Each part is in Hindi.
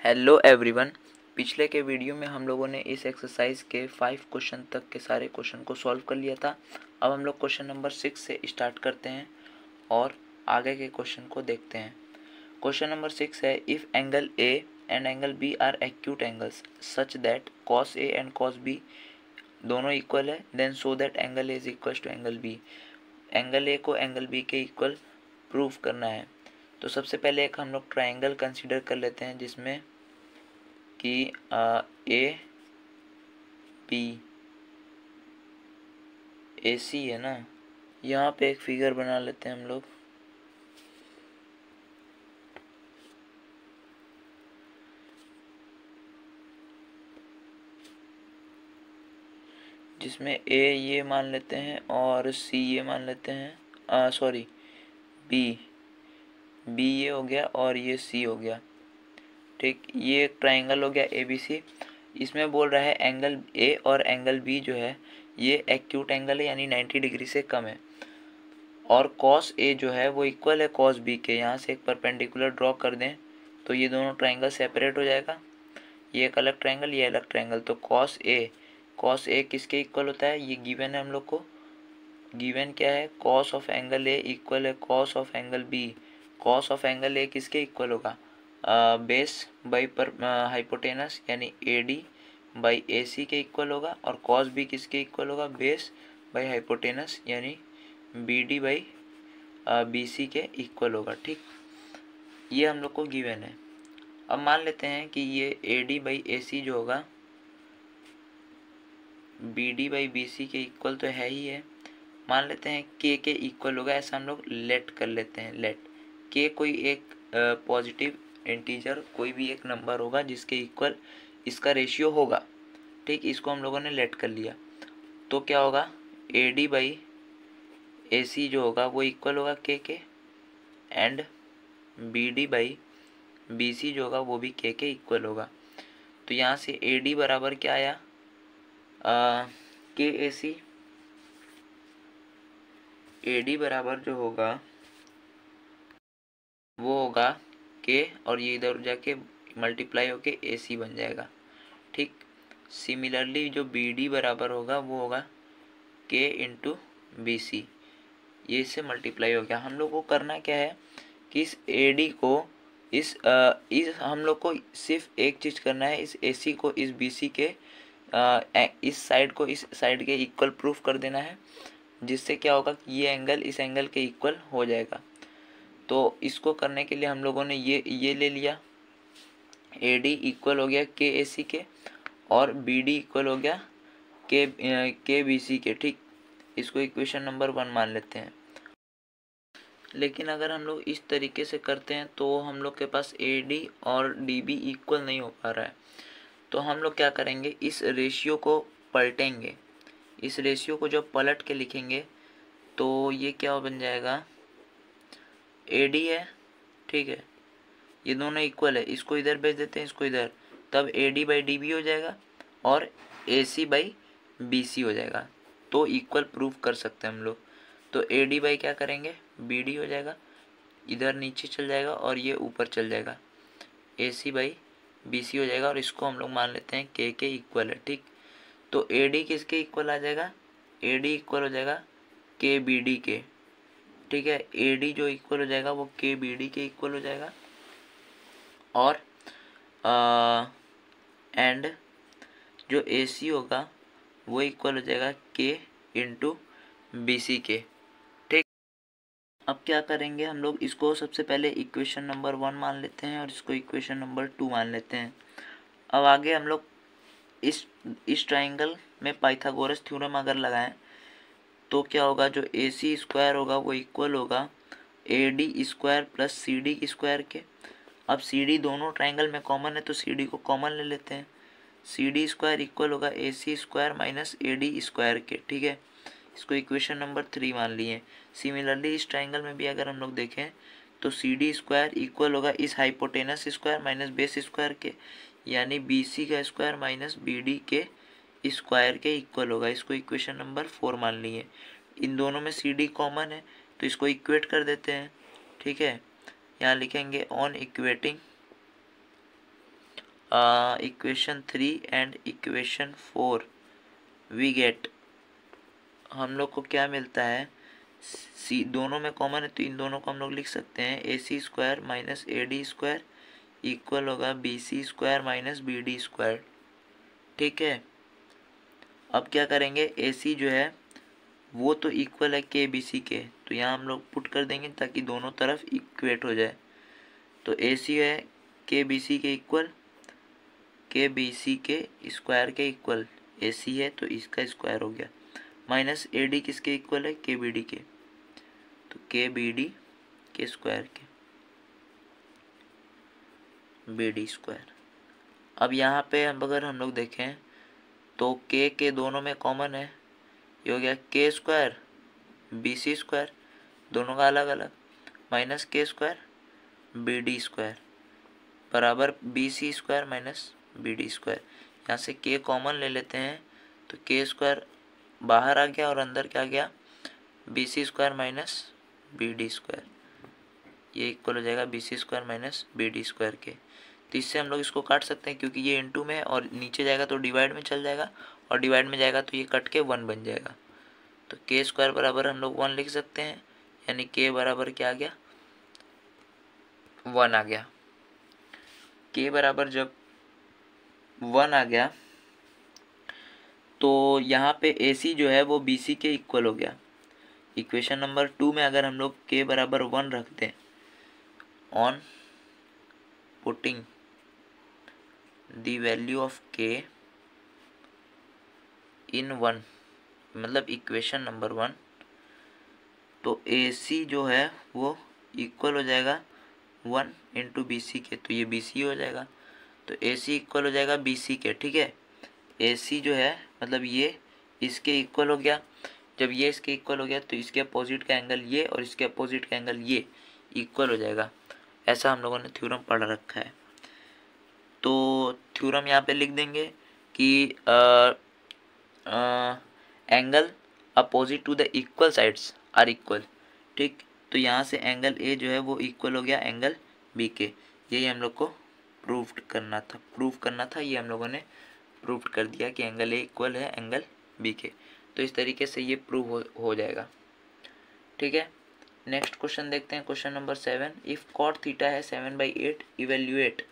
Hello everyone. पिछले के वीडियो में हम लोगों ने इस एक्सरसाइज के 5 क्वेश्चन तक के सारे क्वेश्चन को सॉल्व कर लिया था। अब हम लोग क्वेश्चन नंबर 6 से स्टार्ट करते हैं और आगे के क्वेश्चन को देखते हैं। क्वेश्चन नंबर 6 है, if angle A and angle B are acute angles such that cos A and cos B दोनों इक्वल है, then show that angle A is equal to angle B. Angle A को एंगल बी के इक्वल प्रूव करना है। तो सबसे पहले एक हम लोग ट्राइंगल कंसीडर कर लेते हैं जिसमें कि ए बी ए सी है ना। यहाँ पे एक फिगर बना लेते हैं हम लोग, जिसमें ए ये मान लेते हैं और सी ये मान लेते हैं, सॉरी बी ये हो गया और ये सी हो गया। ठीक, ये एक ट्राइंगल हो गया ए बी सी। इसमें बोल रहा है एंगल ए और एंगल बी जो है ये एक्यूट एंगल है, यानी 90 डिग्री से कम है, और कॉस ए जो है वो इक्वल है कॉस बी के। यहाँ से एक परपेंडिकुलर ड्रॉ कर दें तो ये दोनों ट्राइंगल सेपरेट हो जाएगा, ये एक अलग ट्राइंगल, ये अलग ट्राइंगल। तो कॉस ए किसके इक्वल होता है, ये गिवन है हम लोग को। गिवन क्या है, cos of angle A equal है cos of angle B. Cos of angle A किसके इक्वल होगा, बेस बाई पर हाइपोटेनस यानी ए डी बाई ए सी के इक्वल होगा, और कॉस बी किसके इक्वल होगा, बेस बाई हाइपोटेनस यानी B D by B C के इक्वल होगा। ठीक, ये हम लोग को गिवन है। अब मान लेते हैं कि ये ए डी बाई ए सी जो होगा B D by B C के इक्वल तो है ही है। मान लेते हैं के इक्वल होगा, ऐसा हम लोग लेट कर लेते हैं। लेट के कोई एक पॉजिटिव इंटीजर, कोई भी एक नंबर होगा जिसके इक्वल इसका रेशियो होगा। ठीक, इसको हम लोगों ने लेट कर लिया। तो क्या होगा, A D by A C जो होगा वो इक्वल होगा के and B D by B C जो होगा वो भी के इक्वल होगा। तो यहाँ से ए डी बराबर क्या आया, के ए सी। ए डी बराबर जो होगा वो होगा के, और ये इधर जाके मल्टीप्लाई होके ए सी बन जाएगा। ठीक, सिमिलरली जो बी डी बराबर होगा वो होगा के इंटू बी सी, ये इससे मल्टीप्लाई हो गया। हम लोग को करना क्या है कि इस ए डी को इस हम लोग को सिर्फ एक चीज़ करना है, इस ए सी को इस बी सी के इस साइड को इस साइड के इक्वल प्रूफ कर देना है, जिससे क्या होगा कि ये एंगल इस एंगल के इक्वल हो जाएगा। तो इसको करने के लिए हम लोगों ने ये ले लिया, ए डी इक्वल हो गया के ए सी के, और बी डी इक्वल हो गया के बी सी के। ठीक, इसको इक्वेशन नंबर 1 मान लेते हैं। लेकिन अगर हम लोग इस तरीके से करते हैं तो हम लोग के पास ए डी और डी बी इक्वल नहीं हो पा रहा है। तो हम लोग क्या करेंगे, इस रेशियो को पलटेंगे। इस रेशियो को जब पलट के लिखेंगे तो ये क्या बन जाएगा, ए डी है, ठीक है, ये दोनों इक्वल है, इसको इधर भेज देते हैं, इसको इधर, तब A D by D B हो जाएगा और ए सी बाई बी सी हो जाएगा। तो इक्वल प्रूफ कर सकते हैं हम लोग। तो ए डी बाई क्या करेंगे, बी डी हो जाएगा, इधर नीचे चल जाएगा और ये ऊपर चल जाएगा, ए सी बाई बी सी हो जाएगा, और इसको हम लोग मान लेते हैं के इक्वल है। ठीक, तो ए डी किसके इक्वल आ जाएगा, ए डी इक्वल हो जाएगा के बी डी के। ठीक है, ए डी जो इक्वल हो जाएगा वो के बी डी के इक्वल हो जाएगा, और एंड जो ए सी होगा वो इक्वल हो जाएगा के इंटू बी सी के। ठीक, अब क्या करेंगे हम लोग, इसको सबसे पहले इक्वेशन नंबर 1 मान लेते हैं और इसको इक्वेशन नंबर 2 मान लेते हैं। अब आगे हम लोग इस ट्राइंगल में पाइथागोरस थ्योरम अगर लगाएं तो क्या होगा, जो ए सी स्क्वायर होगा वो इक्वल होगा A D square plus C D square के। अब सी डी दोनों ट्राइंगल में कॉमन है तो सी डी को कॉमन ले लेते हैं। सी डी स्क्वायर इक्वल होगा A C square minus A D square के। ठीक है, इसको इक्वेशन नंबर 3 मान लिए। सिमिलरली इस ट्राइंगल में भी अगर हम लोग देखें तो सी डी स्क्वायर इक्वल होगा इस hypotenuse square minus base square के, यानी बी सी का स्क्वायर माइनस बी डी के स्क्वायर के इक्वल होगा। इसको इक्वेशन नंबर 4 मान लिए। इन दोनों में सी डी कॉमन है तो इसको इक्वेट कर देते हैं। ठीक है, यहाँ लिखेंगे on equating equation 3 and equation 4 we get, हम लोग को क्या मिलता है, सी दोनों में कॉमन है तो इन दोनों को हम लोग लिख सकते हैं A C square minus A D square equal होगा B C square minus B D square. ठीक है, अब क्या करेंगे, ए सी जो है वो तो इक्वल है के बी सी के, तो यहाँ हम लोग पुट कर देंगे ताकि दोनों तरफ इक्वेट हो जाए। तो ए सी है के बी सी के इक्वल, के बी सी के स्क्वायर के इक्वल ए सी है तो इसका स्क्वायर हो गया, माइनस ए डी किसके इक्वल है, के बी डी के, तो के बी डी के स्क्वायर के बी डी स्क्वायर। अब यहाँ पे अगर हम लोग देखें तो के दोनों में कॉमन है, ये हो गया के स्क्वायर बी सी स्क्वायर, दोनों का अलग अलग, minus k square B D square बराबर B C square minus B D square. यहाँ से के कॉमन ले लेते हैं तो के स्क्वायर बाहर आ गया और अंदर क्या गया, B C square minus B D square, ये इक्वल हो जाएगा B C square minus B D square के। तो इससे हम लोग इसको काट सकते हैं क्योंकि ये इनटू में है और नीचे जाएगा तो डिवाइड में चल जाएगा और डिवाइड में जाएगा तो ये कट के 1 बन जाएगा। तो के स्क्वायर बराबर हम लोग 1 लिख सकते हैं, यानी के बराबर क्या आ गया, 1 आ गया। के बराबर जब 1 आ गया तो यहाँ पे ए सी जो है वो बी सी के इक्वल हो गया। इक्वेशन नंबर 2 में अगर हम लोग के बराबर 1 रखते हैं, on putting the value of के इन 1, मतलब इक्वेशन नंबर 1, तो ए सी जो है वो इक्वल हो जाएगा 1 इंटू बी सी के, तो ये बी सी हो जाएगा, तो ए सी इक्वल हो जाएगा बी सी के। ठीक है, ए सी जो है मतलब ये इसके इक्वल हो गया, जब ये इसके इक्वल हो गया तो इसके अपोजिट का एंगल ये और इसके अपोजिट का एंगल ये इक्वल हो जाएगा। ऐसा हम लोगों ने थ्योरम पढ़ रखा है। तो थ्योरम यहाँ पे लिख देंगे कि angle opposite to the equal sides are equal. ठीक, तो यहाँ से एंगल ए जो है वो इक्वल हो गया एंगल बी के, यही हम लोग को प्रूव करना था, ये हम लोगों ने प्रूव कर दिया कि एंगल ए इक्वल है एंगल बी के। तो इस तरीके से ये प्रूव हो जाएगा। ठीक है, नेक्स्ट क्वेश्चन देखते हैं, question number 7। If cot theta है 7/8, इवेल्युएट,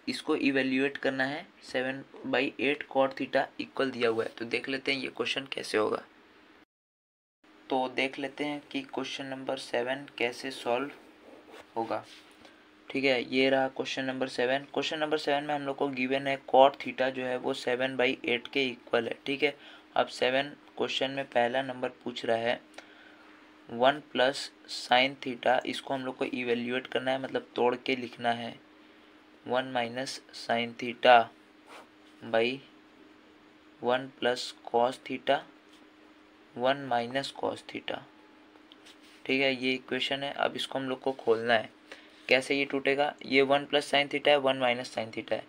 इसको इवेल्युएट करना है, 7/8 कॉट थीटा इक्वल दिया हुआ है। तो देख लेते हैं ये क्वेश्चन कैसे होगा। तो देख लेते हैं कि क्वेश्चन नंबर 7 कैसे सॉल्व होगा। ठीक है, ये रहा क्वेश्चन नंबर 7। क्वेश्चन नंबर 7 में हम लोग को गिवन है कॉट थीटा जो है वो 7/8 के इक्वल है। ठीक है, अब 7 क्वेश्चन में पहला नंबर पूछ रहा है 1 प्लस साइन थीटा, इसको हम लोग को इवेल्युएट करना है, मतलब तोड़ के लिखना है 1 minus sine theta by 1 plus cos theta 1 minus cos theta. ठीक है, ये इक्वेशन है। अब इसको हम लोग को खोलना है, कैसे ये टूटेगा, ये 1 प्लस साइन थीटा है 1 माइनस साइन थीटा है,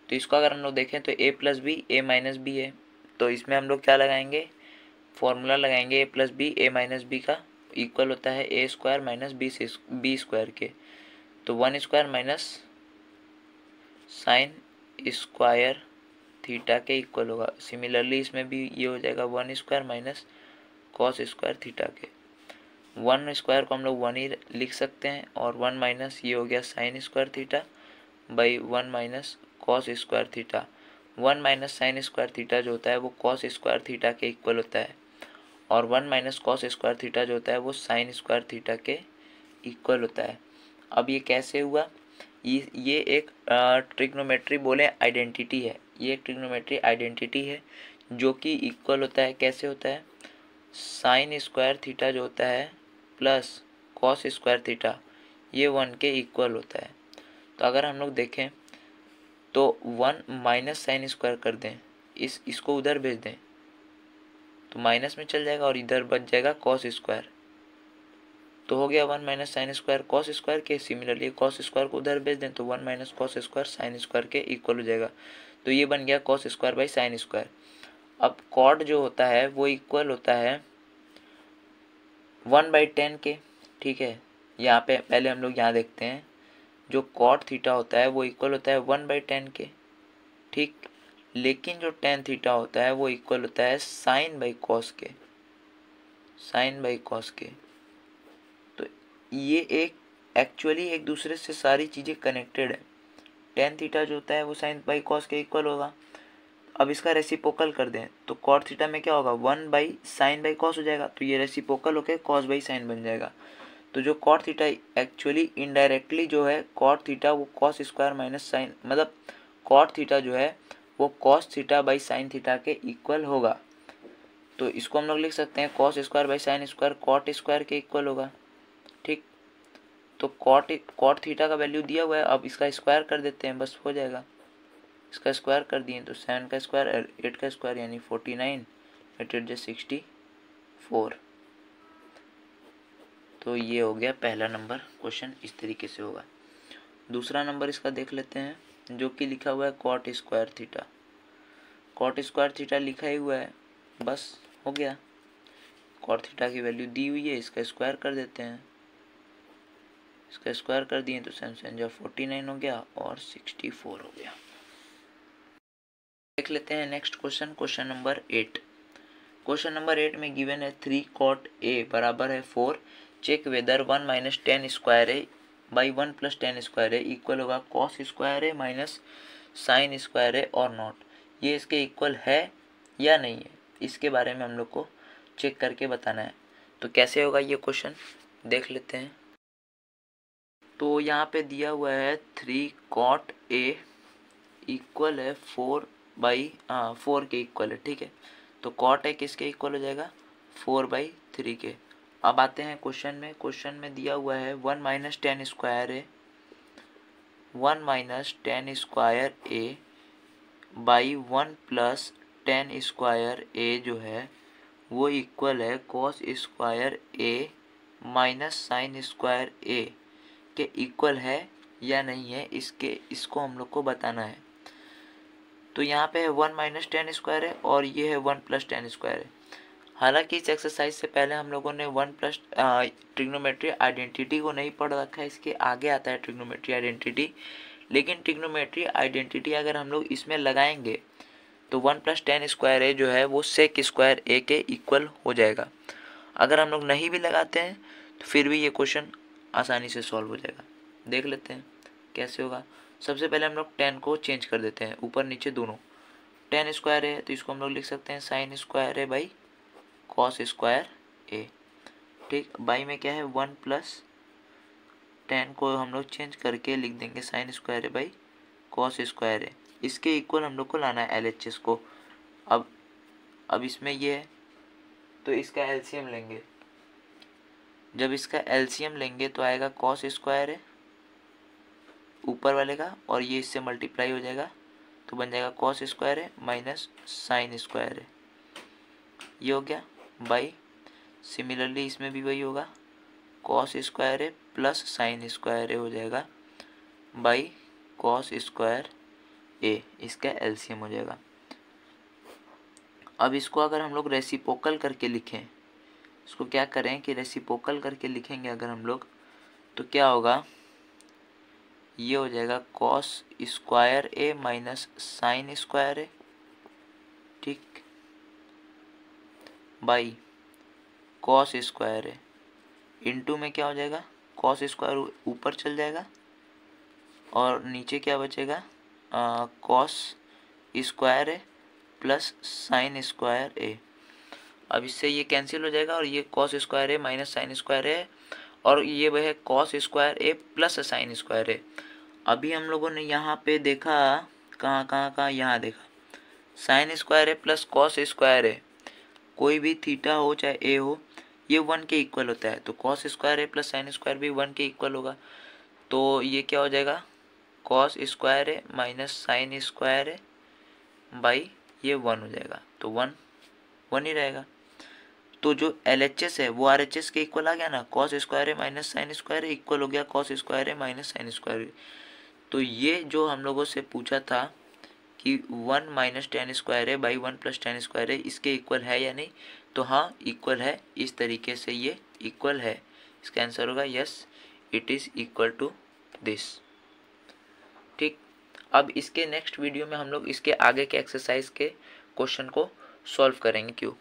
तो इसको अगर हम लोग देखें तो a plus B A minus B है, तो इसमें हम लोग क्या लगाएंगे, फॉर्मूला लगाएंगे a plus B A minus B का इक्वल होता है A square minus B square के, तो 1 square minus sine square theta के इक्वल होगा। सिमिलरली इसमें भी ये हो जाएगा 1 square minus cos square theta के। 1 स्क्वायर को हम लोग 1 ही लिख सकते हैं और 1 माइनस ये हो गया sign square theta by 1 minus cos square theta. 1 minus sine square theta जो होता है वो कॉस स्क्वायर थीटा के इक्वल होता है और 1 माइनस कॉस स्क्वायर थीटा जो होता है वो साइन स्क्वायर थीटा के इक्वल होता है। अब ये कैसे हुआ, ये एक ट्रिग्नोमेट्री बोले आइडेंटिटी है, ये एक ट्रिग्नोमेट्री आइडेंटिटी है जो कि इक्वल होता है, कैसे होता है, साइन स्क्वायर थीटा जो होता है प्लस कॉस स्क्वायर थीटा ये 1 के इक्वल होता है। तो अगर हम लोग देखें तो 1 माइनस साइन स्क्वायर कर दें, इसको उधर भेज दें तो माइनस में चल जाएगा और इधर बच जाएगा कॉस स्क्वायर, तो हो गया 1 minus sine square cos square के। सिमिलरली कॉस स्क्वायर को उधर भेज दें तो 1 minus cos square sine square के इक्वल हो जाएगा, तो ये बन गया cos square by sine square. अब कॉट जो होता है वो इक्वल होता है 1/10 के। ठीक है, यहाँ पे पहले हम लोग यहाँ देखते हैं, जो कॉट थीटा होता है वो इक्वल होता है 1/10 के। ठीक। लेकिन जो टेन थीटा होता है वो इक्वल होता है साइन बाई कॉस के, साइन बाई कॉस के। तो ये एक एक्चुअली एक दूसरे से सारी चीज़ें कनेक्टेड है। टेन थीटा जो होता है वो साइन बाई कॉस के इक्वल होगा। अब इसका रेसिप्रोकल कर दें तो कॉट थीटा में क्या होगा, one by sine by cos हो जाएगा, तो ये रेसिप्रोकल होकर कॉस बाई साइन बन जाएगा। तो जो कॉट थीटा एक्चुअली इनडायरेक्टली जो है कॉट थीटा वो कॉस स्क्वायर माइनस साइन, मतलब कॉट थीटा जो है वो cos theta by sine theta के इक्वल होगा। तो इसको हम लोग लिख सकते हैं cos square by sine square cot square के इक्वल होगा। ठीक, तो कॉट थीटा का वैल्यू दिया हुआ है, अब इसका स्क्वायर कर देते हैं, बस हो जाएगा। इसका स्क्वायर कर दिए तो 7 का स्क्वायर 8 का स्क्वायर यानी 49, 8 8 64। तो ये हो गया पहला नंबर क्वेश्चन, इस तरीके से होगा। दूसरा नंबर इसका देख लेते हैं जो कि लिखा हुआ है cot square theta. Cot square theta लिखा ही हुआ है, बस हो गया। कॉट थीटा की वैल्यू दी हुई है, इसका स्क्वायर कर देते हैं। इसका स्क्वायर कर दिए तो 7 7 49 हो गया और 64 हो गया। देख लेते हैं next question, question number 8। Question number 8 में गिवन है 3 कॉट ए बराबर है 4, check whether 1 minus ten square A by 1 plus ten square A equal होगा cos square A minus sine square A और नॉट। ये इसके इक्वल है या नहीं है, इसके बारे में हम लोग को चेक करके बताना है। तो कैसे होगा ये क्वेश्चन देख लेते हैं। तो यहाँ पे दिया हुआ है 3 कॉट ए इक्वल है 4 बाई 4 के इक्वल है, ठीक है। तो कॉट ए किसके इक्वल हो जाएगा, 4/3 के। अब आते हैं क्वेश्चन में। क्वेश्चन में दिया हुआ है 1 minus ten square A, 1 minus ten square A by 1 plus ten square A जो है वो इक्वल है cos square A minus sine square A के इक्वल है या नहीं है, इसको हम लोग को बताना है। तो यहाँ पे है 1 माइनस टेन स्क्वायर है और ये है 1 प्लस टेन स्क्वायर है। हालांकि इस एक्सरसाइज से पहले हम लोगों ने 1 प्लस ट्रिग्नोमेट्री आइडेंटिटी को नहीं पढ़ रखा है, इसके आगे आता है ट्रिग्नोमेट्री आइडेंटिटी। लेकिन ट्रिग्नोमेट्री आइडेंटिटी अगर हम लोग इसमें लगाएंगे तो 1 प्लस टेन स्क्वायर ए जो है वो सेक स्क्वायर ए के इक्वल हो जाएगा। अगर हम लोग नहीं भी लगाते हैं तो फिर भी ये क्वेश्चन आसानी से सॉल्व हो जाएगा। देख लेते हैं कैसे होगा। सबसे पहले हम लोग 10 को चेंज कर देते हैं, ऊपर नीचे दोनों। 10 स्क्वायर है तो इसको हम लोग लिख सकते हैं साइन स्क्वायर है बाई कॉस स्क्वायर ए, ठीक। बाई में क्या है 1 प्लस 10 को हम लोग चेंज करके लिख देंगे साइन स्क्वायर है बाई कॉस स्क्वायर ए। इसके इक्वल हम लोग को लाना है LHS को। अब इसमें ये है तो इसका एलसीएम लेंगे। जब इसका एलसीएम लेंगे तो आएगा कॉस स्क्वायर है ऊपर वाले का और ये इससे मल्टीप्लाई हो जाएगा तो बन जाएगा कॉस स्क्वायर है माइनस साइन स्क्वायर है, ये हो गया बाई। सिमिलरली इसमें भी वही होगा, कॉस स्क्वायर है प्लस साइन स्क्वायर है हो जाएगा बाई कॉस स्क्वायर ए, इसका एलसीएम हो जाएगा। अब इसको अगर हम लोग रेसिप्रोकल करके लिखें, इसको क्या करें कि रेसिप्रोकल करके लिखेंगे अगर हम लोग तो क्या होगा, ये हो जाएगा cos square A minus sine square ए, ठीक, by cos square A into में क्या हो जाएगा कॉस स्क्वायर ऊपर चल जाएगा और नीचे क्या बचेगा कॉस स्क्वायर ए प्लस साइन स्क्वायर ए। अब इससे ये कैंसिल हो जाएगा और ये cos square A minus sine square A और ये वह है कॉस स्क्वायर ए प्लस साइन स्क्वायर ए। अभी हम लोगों ने यहाँ पे देखा, कहाँ यहाँ देखा साइन स्क्वायर ए प्लस कॉस स्क्वायर ए, कोई भी थीटा हो चाहे ए हो ये 1 के इक्वल होता है। तो कॉस स्क्वायर ए प्लस साइन स्क्वायर भी 1 के इक्वल होगा। तो ये क्या हो जाएगा cos square A minus sine square A by ये 1 हो जाएगा, तो 1 ही रहेगा। तो जो LHS है वो RHS के इक्वल आ गया ना, cos square A minus sine square A equal हो गया cos square A minus sine square ए। तो ये जो हम लोगों से पूछा था कि 1 minus ten square A by 1 plus ten square A इसके इक्वल है या नहीं, तो हाँ इक्वल है, इस तरीके से ये इक्वल है। इसका आंसर होगा yes it is equal to this, ठीक। अब इसके नेक्स्ट वीडियो में हम लोग इसके आगे के एक्सरसाइज के क्वेश्चन को सॉल्व करेंगे क्यों।